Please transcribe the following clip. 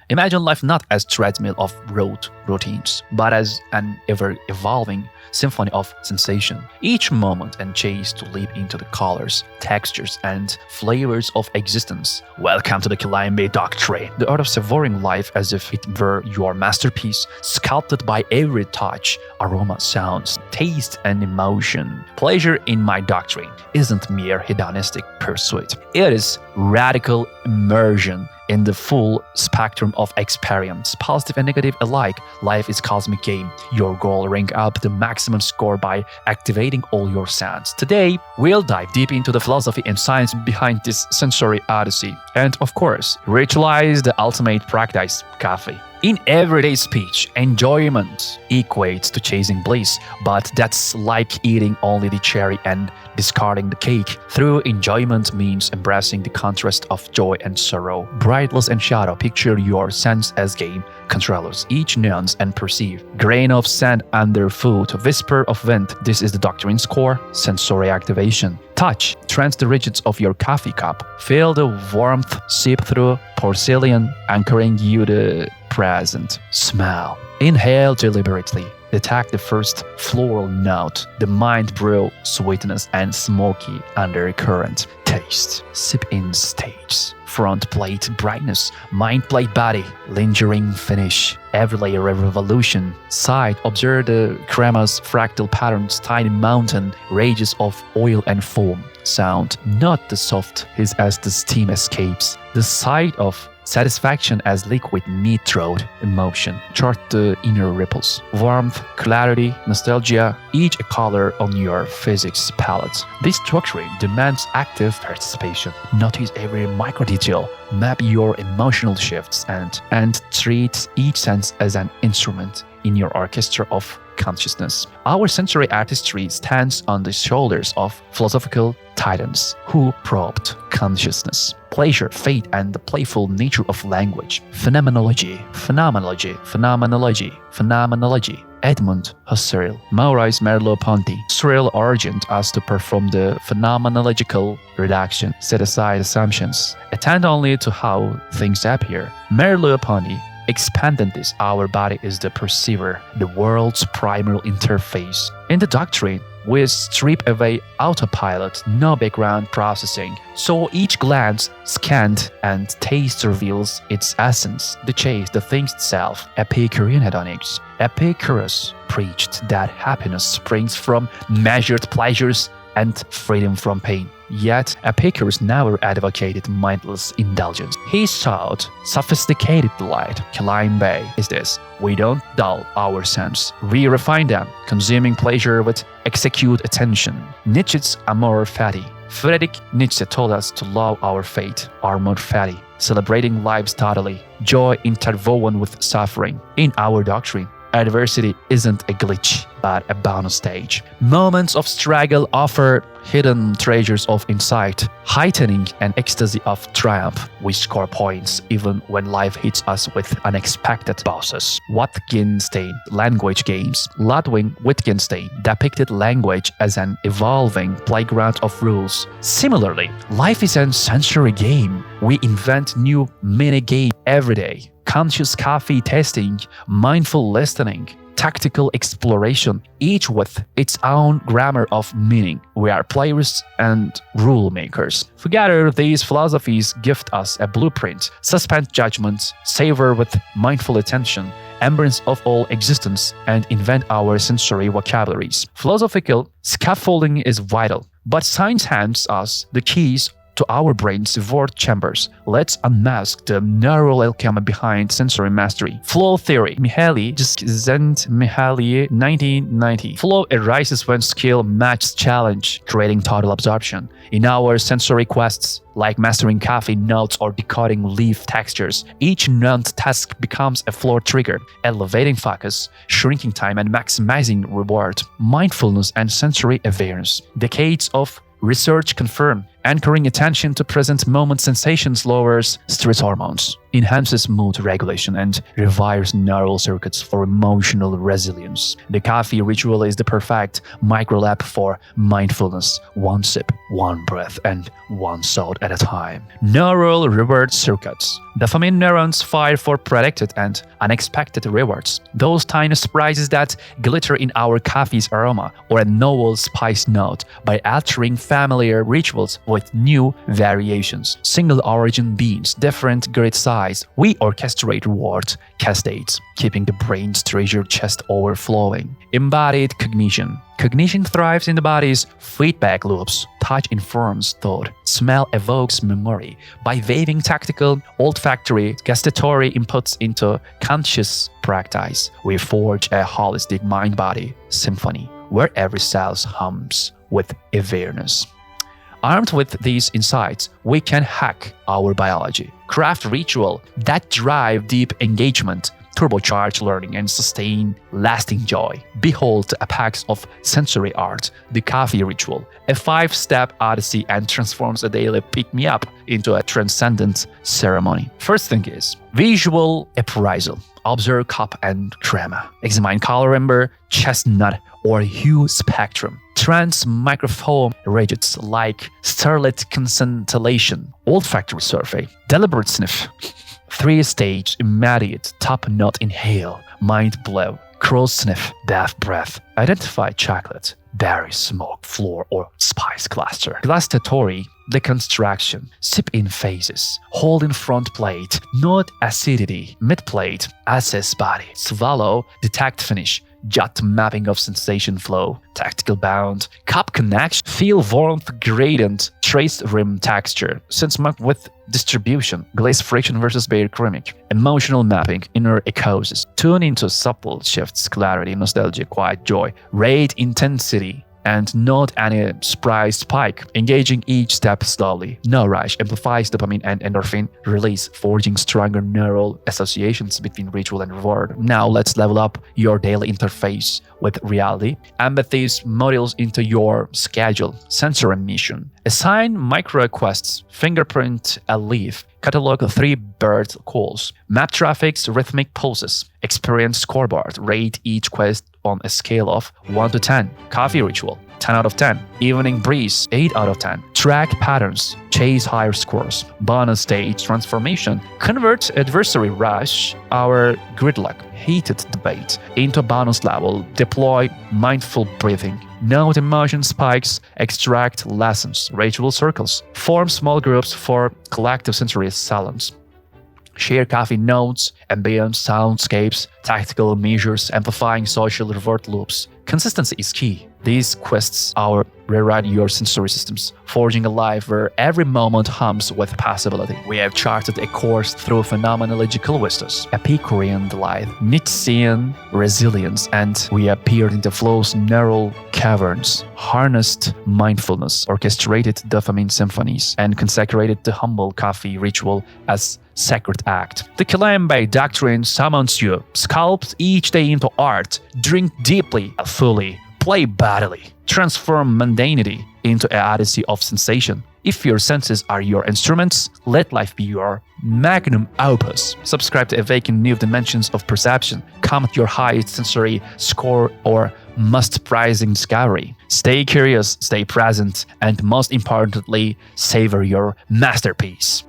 Imagine life not as treadmill of rote routines, but as an ever-evolving symphony of sensation. Each moment and chase to leap into the colors, textures, and flavors of existence. Welcome to the Kealion Bay Doctrine, the art of savoring life as if it were your masterpiece, sculpted by every touch, aroma, sounds, taste, and emotion. Pleasure in my doctrine isn't mere hedonistic pursuit. It is radical immersion in the full spectrum of experience, positive and negative alike. Life is cosmic game. Your goal: rank up the maximum score by activating all your senses. Today, we'll dive deep into the philosophy and science behind this sensory odyssey, and of course, ritualize the ultimate practice: coffee. In everyday speech, enjoyment equates to chasing bliss, but that's like eating only the cherry and discarding the cake. True enjoyment means embracing the contrast of joy and sorrow, brightness and shadow. Picture your sense as game controllers, each nuance and perceive. Grain of sand underfoot, whisper of wind. This is the doctrine's core: sensory activation. Touch, trance the rigids of your coffee cup. Feel the warmth seep through porcelain, anchoring you the present. Smell. Inhale deliberately. Detect the first floral note, the mind brew sweetness and smoky undercurrent. Taste. Sip in stages. Front plate brightness, mind plate body, lingering finish. Every layer of revolution. Sight, observe the cremas, fractal patterns, tiny mountain, rages of oil and foam. Sound, not the soft hiss as the steam escapes. The sight of satisfaction as liquid meat throat. Emotion, chart the inner ripples. Warmth, clarity, nostalgia, each a color on your physics palette. This doctrine demands active participation. Notice every micro detail. Map your emotional shifts and treat each sense as an instrument in your orchestra of consciousness. Our sensory artistry stands on the shoulders of philosophical titans who probed consciousness, pleasure, fate, and the playful nature of language. Phenomenology, phenomenology, phenomenology, phenomenology. Edmund Husserl, Maurice Merleau-Ponty. Husserl urged us to perform the phenomenological reduction, set aside assumptions, attend only to how things appear. Merleau-Ponty expanded this: our body is the perceiver, the world's primary interface. In the doctrine, we strip away autopilot, no background processing, so each glance, scanned, and taste reveals its essence, the chase, the thing itself. Epicurean hedonics. Epicurus preached that happiness springs from measured pleasures and freedom from pain. Yet, Epicurus never advocated mindless indulgence. He sought sophisticated delight. Kealion Bay is this: we don't dull our senses, we refine them, consuming pleasure with execute attention. Nietzsche's amor fati. Friedrich Nietzsche told us to love our fate, amor fati, celebrating lives totally, joy interwoven with suffering. In our doctrine, adversity isn't a glitch, but a bonus stage. Moments of struggle offer hidden treasures of insight, heightening an ecstasy of triumph. We score points even when life hits us with unexpected bosses. Wittgenstein, language games. Ludwig Wittgenstein depicted language as an evolving playground of rules. Similarly, life is a sensory game. We invent new mini-games every day. Conscious coffee tasting, mindful listening, tactical exploration, each with its own grammar of meaning. We are players and rule makers. Together, these philosophies gift us a blueprint: suspend judgment, savor with mindful attention, embrace of all existence, and invent our sensory vocabularies. Philosophical scaffolding is vital, but science hands us the keys to our brain's word chambers. Let's unmask the neural alchemy behind sensory mastery. Flow theory. Mihaly Csikszentmihalyi, 1990. Flow arises when skill matches challenge, creating total absorption. In our sensory quests, like mastering coffee notes or decoding leaf textures, each nuanced task becomes a flow trigger, elevating focus, shrinking time, and maximizing reward. Mindfulness and sensory awareness. Decades of research confirm Anchoring attention to present moment sensations lowers stress hormones, enhances mood regulation, and rewires neural circuits for emotional resilience. The coffee ritual is the perfect micro-lab for mindfulness. One sip, one breath, and one thought at a time. Neural reward circuits. Dopamine neurons fire for predicted and unexpected rewards. Those tiny surprises that glitter in our coffee's aroma or a novel spice note by altering familiar rituals with new variations. Single origin beans, different grid size. We orchestrate reward cascades, keeping the brain's treasure chest overflowing. Embodied cognition. Cognition thrives in the body's feedback loops. Touch informs thought. Smell evokes memory. By weaving tactical, olfactory, gustatory inputs into conscious practice, we forge a holistic mind-body symphony where every cell hums with awareness. Armed with these insights, we can hack our biology, craft ritual that drive deep engagement, turbocharge learning, and sustain lasting joy. Behold the apex of sensory art, the coffee ritual, a 5-step odyssey, and transforms a daily pick-me-up into a transcendent ceremony. First thing is visual appraisal. Observe cup and crema. Examine color amber, chestnut, or hue spectrum. Trans microfoam ridges like starlit concentration. Olfactory survey. Deliberate sniff. 3-stage immediate top note inhale. Mind blow. Cross sniff. Death breath. Identify chocolate, berry, smoke, floor, or spice cluster. Gustatory deconstruction. Sip in phases. Hold in front plate. Note acidity. Mid plate. Assess body. Swallow. Detect finish. Jot mapping of sensation flow. Tactical bound. Cup connection. Feel warmth gradient. Trace rim texture. Sense mark with distribution. Glaze friction versus bare ceramic. Emotional mapping. Inner echosis. Tune into subtle shifts. Clarity, nostalgia, quiet joy. Rate intensity. And not any surprise spike, engaging each step slowly. No rush amplifies dopamine and endorphin release, forging stronger neural associations between ritual and reward. Now let's level up your daily interface with reality. Embed these modules into your schedule. Sensory mission. Assign micro quests. Fingerprint a leaf. Catalog 3 bird calls. Map traffic's rhythmic pulses. Experience scoreboard. Rate each quest on a scale of 1 to 10. Coffee ritual, 10 out of 10. Evening breeze, 8 out of 10. Track patterns, chase higher scores. Bonus stage transformation, convert adversary rush, our gridlock, heated debate, into bonus level. Deploy mindful breathing. Note emotion spikes, extract lessons. Ritual circles, form small groups for collective sensory silence. Share coffee notes, ambient soundscapes, tactical measures, amplifying social reward loops. Consistency is key. These quests are rewriting your sensory systems, forging a life where every moment hums with possibility. We have charted a course through phenomenological vistas, Epicurean delight, Nietzschean resilience, and we appeared into flow's neural caverns, harnessed mindfulness, orchestrated dopamine symphonies, and consecrated the humble coffee ritual as sacred act. The Kealion Bay Doctrine summons you. Sculpt each day into art. Drink deeply, fully. Play bodily. Transform mundanity into an odyssey of sensation. If your senses are your instruments, let life be your magnum opus. Subscribe to awaken new dimensions of perception. Comment your highest sensory score or most prizing discovery. Stay curious, stay present, and most importantly, savor your masterpiece.